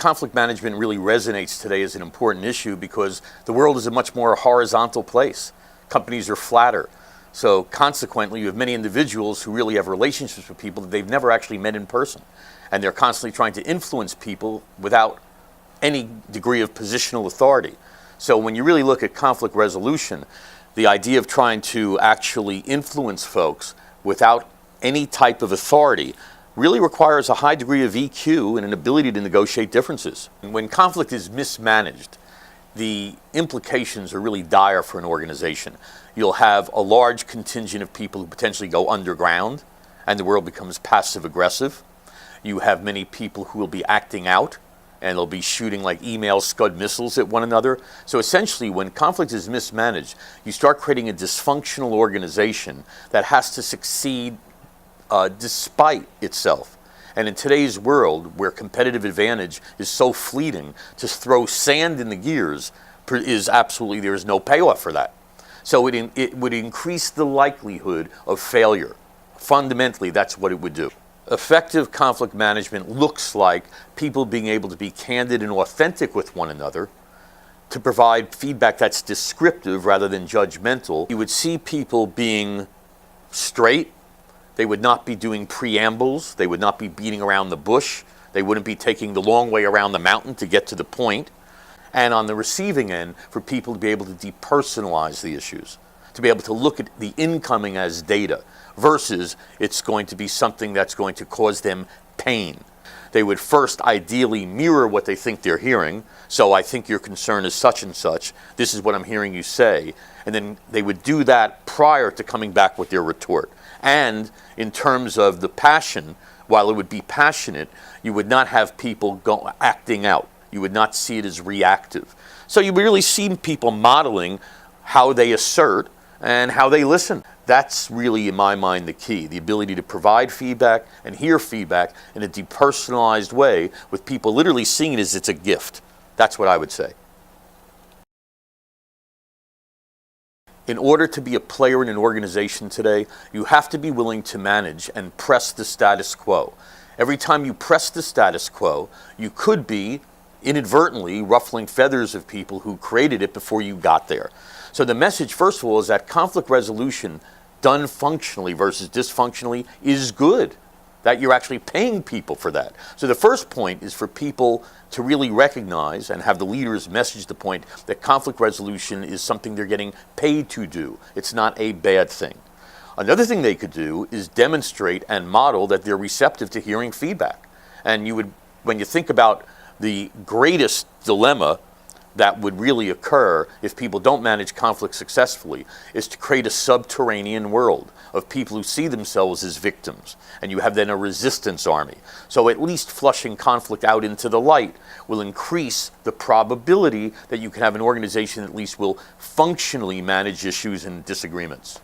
conflict management really resonates today as an important issue because the world is a much more horizontal place. Companies are flatter. So consequently, you have many individuals who really have relationships with people that they've never actually met in person. And they're constantly trying to influence people without any degree of positional authority. So when you really look at conflict resolution, the idea of trying to actually influence folks without any type of authority really requires a high degree of EQ and an ability to negotiate differences. When conflict is mismanaged, the implications are really dire for an organization. You'll have a large contingent of people who potentially go underground, and the world becomes passive-aggressive. You have many people who will be acting out, and they'll be shooting like email Scud missiles at one another. So essentially, when conflict is mismanaged, you start creating a dysfunctional organization that has to succeed despite itself. And in today's world, where competitive advantage is so fleeting, to throw sand in the gears is absolutely, there is no payoff for that. So it would increase the likelihood of failure. Fundamentally, that's what it would do. Effective conflict management looks like people being able to be candid and authentic with one another, to provide feedback that's descriptive rather than judgmental. You would see people being straight. They would not be doing preambles. They would not be beating around the bush. They wouldn't be taking the long way around the mountain to get to the point. And on the receiving end, for people to be able to depersonalize the issues, to be able to look at the incoming as data versus it's going to be something that's going to cause them pain. They would first ideally mirror what they think they're hearing. So I think your concern is such and such. This is what I'm hearing you say. And then they would do that prior to coming back with their retort. And in terms of the passion, while it would be passionate, you would not have people acting out. You would not see it as reactive. So you really see people modeling how they assert and how they listen. That's really, in my mind, the key. The ability to provide feedback and hear feedback in a depersonalized way, with people literally seeing it as it's a gift. That's what I would say. In order to be a player in an organization today, you have to be willing to manage and press the status quo. Every time you press the status quo, you could be inadvertently ruffling feathers of people who created it before you got there. So the message, first of all, is that conflict resolution done functionally versus dysfunctionally is good, that you're actually paying people for that. So the first point is for people to really recognize and have the leaders message the point that conflict resolution is something they're getting paid to do. It's not a bad thing. Another thing they could do is demonstrate and model that they're receptive to hearing feedback. And you would, when you think about the greatest dilemma that would really occur if people don't manage conflict successfully, is to create a subterranean world of people who see themselves as victims. And you have then a resistance army. So at least flushing conflict out into the light will increase the probability that you can have an organization that at least will functionally manage issues and disagreements.